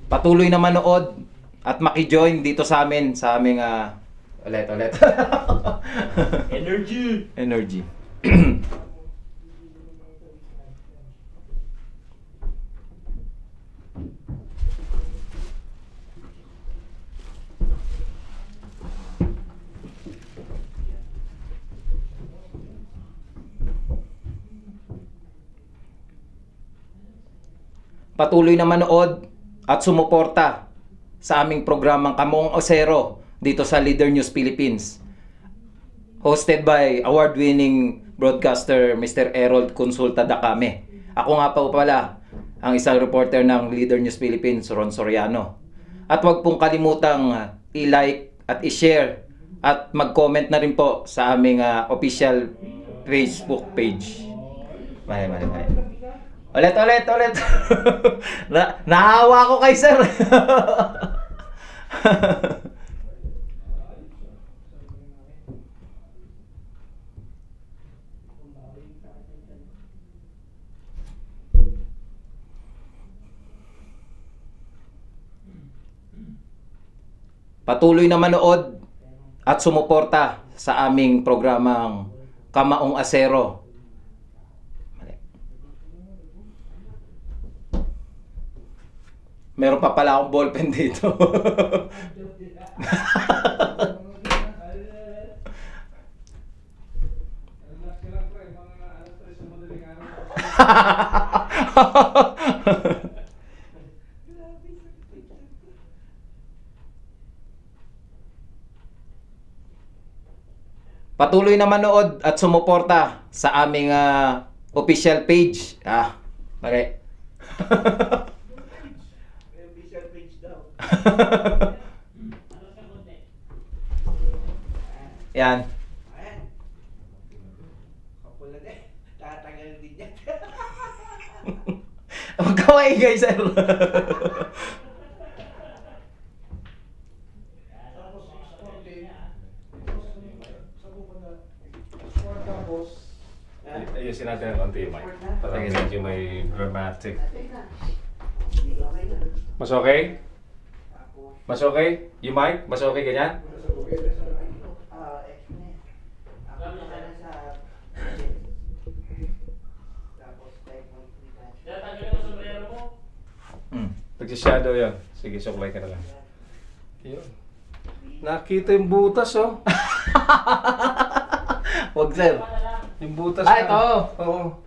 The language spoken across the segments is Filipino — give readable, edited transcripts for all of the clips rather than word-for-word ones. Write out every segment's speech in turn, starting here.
Patuloy na manood at maki-join dito sa amin sa aming ulit. Energy. Patuloy na manood at sumuporta sa aming programang Kamuong Osero dito sa Leader News Philippines. Hosted by award-winning broadcaster Mr. Errol Consulta Dacame. Ako nga pa pala ang isang reporter ng Leader News Philippines, Ron Soriano. At huwag pong kalimutang i-like at i-share at mag-comment na rin po sa aming official Facebook page. Mali. Ulit. Naawa ko kay sir. Patuloy na manood at sumuporta sa aming programang Kamaong Asero. Meron pa pala akong ballpen dito. Patuloy na manood at sumuporta sa aming official page. Mali. Official page daw. Yan. Ayan. Kapula na eh. Tatagal din yan. Magkaway guys, sir. Ayusin natin ang konti yung mic. Para medyo may dramatic. Mas okay? Mas okay? Yung mic? Mas okay ganyan? Nagsishadow yun. Sige, suklay ka na lang. Yun. Nakita yung butas, oh. Wag, sir. Yung butas Ito. Oo.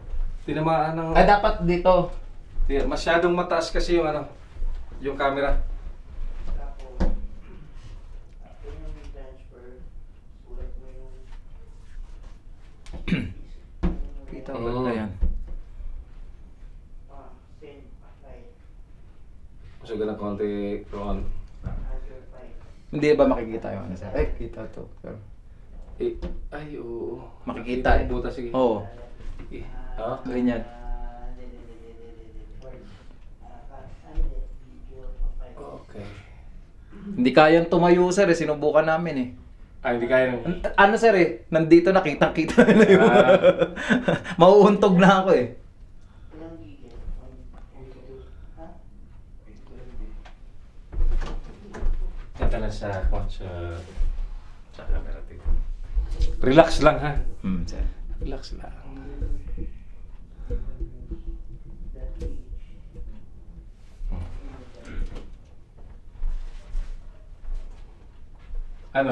Tinamaan ng... Dapat dito. Masyadong mataas kasi yung yung camera. Dito. Ayan. Masyado ng konti Ron. Hindi ba makikita yung ano, sir? Kita to. Pero Ay, oo. makikita yung butas, sige. Oo. Sige. Ha? Ganyan. Okay. Hindi kayang tumayo, sir. Sinubukan namin eh. Hindi kaya ng... Ano, sir eh? Nandito nakitang-kita nila yun. Mauuntog na ako eh. Kata na sa camera. Relax lang, ha? Sir. Relax lang.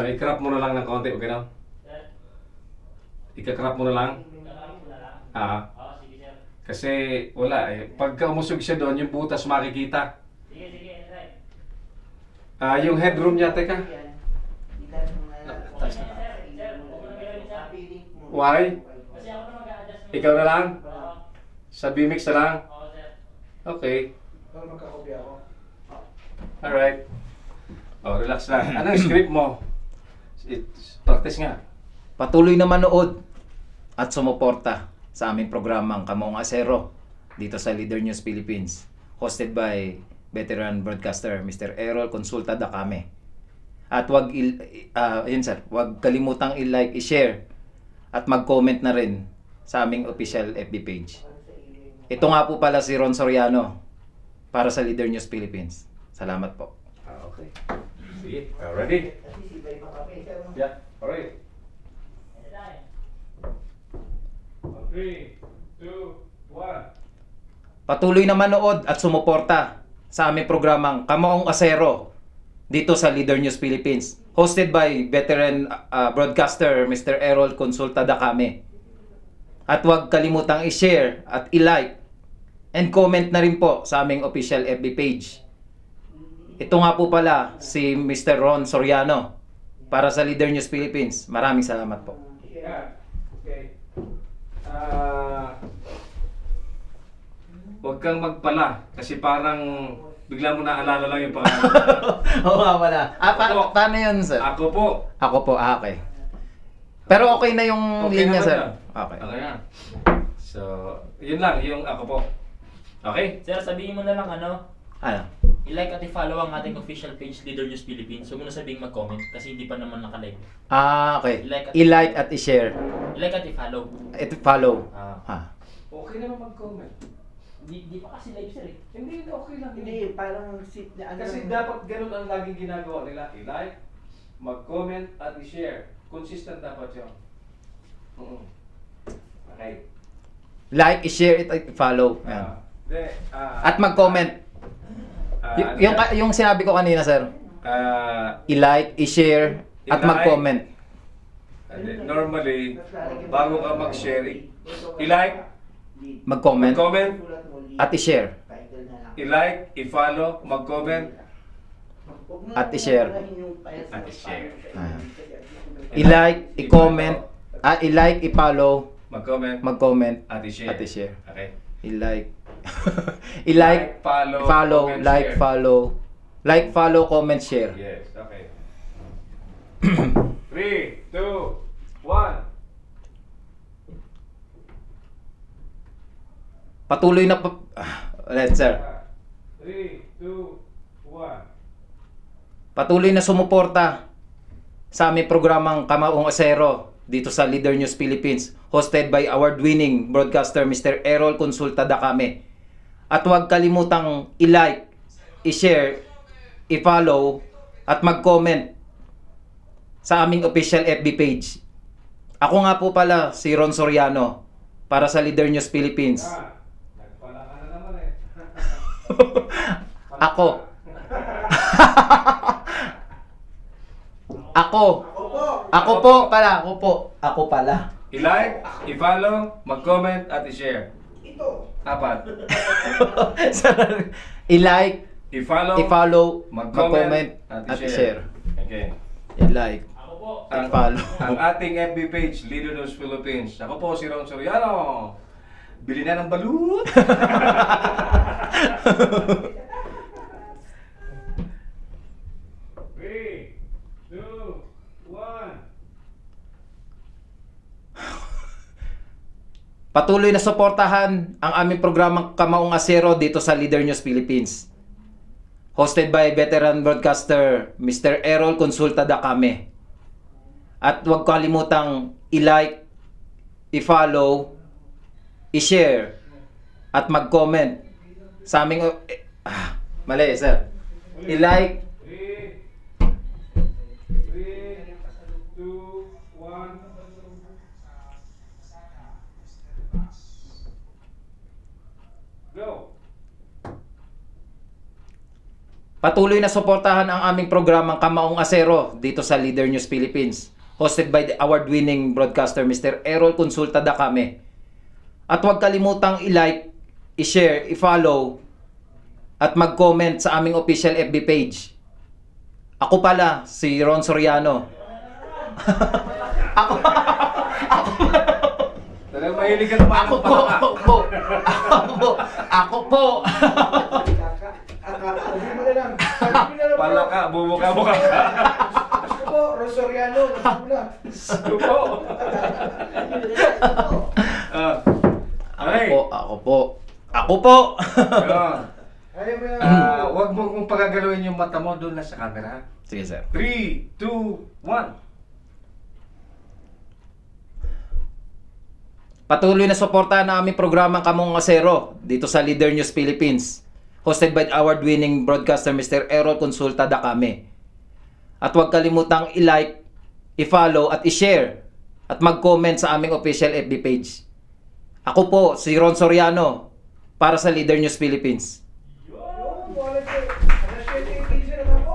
I-crop mo na lang ng konti, okay na? Ika-crop mo na lang? Kasi wala eh. Pagka umusog siya doon, yung butas makikita. Yung headroom niya, teka. Why? Ikaw na lang? Sa BMX na lang? Okay. Alright. Relax lang. Anong script mo? Practice nga. Patuloy na manood at sumuporta sa aming programang Kamuong Asero dito sa Leader News Philippines. Hosted by veteran broadcaster Mr. Errol Consulta Dacame. At yun sir, wag kalimutang i-like, i-share at mag-comment na rin sa aming official FB page. Ito nga po pala si Ron Soriano para sa Leader News Philippines. Salamat po. Okay. Sige. Ready? Kasi sibay pa kami. Yeah. Alright. 3, 2, 1. Patuloy na manood at sumuporta sa aming programang Kamaong Asero dito sa Leader News Philippines. Hosted by veteran broadcaster Mr. Errol Consulta Dacame. At huwag kalimutang i-share at i-like and comment na rin po sa aming official FB page. Ito nga po pala si Mr. Ron Soriano para sa Leader News Philippines. Maraming salamat po. Yeah. Okay. Huwag kang magpala kasi parang bigla mo naalala lang yung pangalan. Oo nga pala. Ako. Paano yun, sir? Ako po. Ako po, okay. Pero okay na yung Okay linya, naman sir. na. Okay. Okay na. So, yun lang, yung ako po. Okay? Sir, sabihin mo na lang Ano? i-like at i-follow ang ating official page Leader News Philippines. Huwag mo na sabihin mag-comment kasi hindi pa naman nakalive. Okay. I-like at- I-like at i-share. I-like at i-follow. At follow. Ah. Okay naman mag-comment. Di pa kasi live sir eh. Hindi, okay lang. Hindi, parang sit na ano. Kasi dapat ganun ang laging ginagawa nila. I-like, mag-comment, at i-share. Consistent dapat yun. Okay. Like, i-share it, i-follow. Yan. At mag-comment. Yung sinabi ko kanina, sir. I-like, i-share, at I-like. mag-comment. Normally, bago ka mag-share, i-like, Mag-comment, mag-comment, at i-share. i-like, i-follow, mag-comment, At i-share. At i-share. I-like, i-comment, i-like, i-follow, mag-comment, mag-comment, at i-share. at i-share. Okay. I-like. I-like, follow, follow, comment, like, share. follow. Like, follow, comment, share. Yes, okay. 3, 2, 1. Patuloy na ulit, sir. 3, 2, 1. Patuloy na sumuporta sa aming programang Kamaong Asero dito sa Leader News Philippines, hosted by award-winning broadcaster Mr. Errol Consulta Dacame. At huwag kalimutang i-like, i-share, i-follow, at mag-comment sa aming official FB page. Ako nga po pala si Ron Soriano para sa Leader News Philippines. Nagpala ka na naman eh. Ako. Ako. Ako po pala. Ako po. Ako pala. I-like, i-follow, mag-comment, at i-share. Ito. Apat. I-like, I-follow, i-follow, mag-comment, mag-comment, at at i-share. i-share. Okay. I-like, Ako po. i-follow. Ang ating FB page, Leader News Philippines. Ako po si Ron Soriano. Bili na ng balut. Three, 2, 1. Patuloy na suportahan ang aming programang Kamaong Asero dito sa Leader News Philippines. Hosted by veteran broadcaster Mr. Errol Consulta Dacame. At huwag kalimutang i-like, i-follow, i-share, at mag-comment sa aming... mali, sir. I-like, 3, 2, 1. Go! patuloy na suportahan ang aming programang Kamaong Asero dito sa Leader News Philippines. Hosted by the award-winning broadcaster Mr. Errol Consulta Dacame. At huwag kalimutang i-like, i-share, i-follow, at mag-comment sa aming official FB page. Ako pala, si Ron Soriano. Talagang mahilig ka naman. Ako po. Sabi mo na lang. Sabi mo na lang. Pala ka, bumuka-buka ka. Ako po, Rosoriano. Sabi mo na. Ako po. Okay. Ako po. Yun. Ayaw mo na. Huwag mo kong pagagalawin yung mata mo doon na sa camera. Sige, sir. 3, 2, 1. Patuloy na suportahan ang aming programang Kamaong Asero dito sa Leader News Philippines. hosted by award-winning broadcaster Mr. Errol Consulta Dacame. At huwag kalimutang i-like, i-follow at i-share at mag-comment sa aming official FB page. Ako po, si Ron Soriano, para sa Leader News Philippines. Yung, wala siya. Alas 7:15 na ako.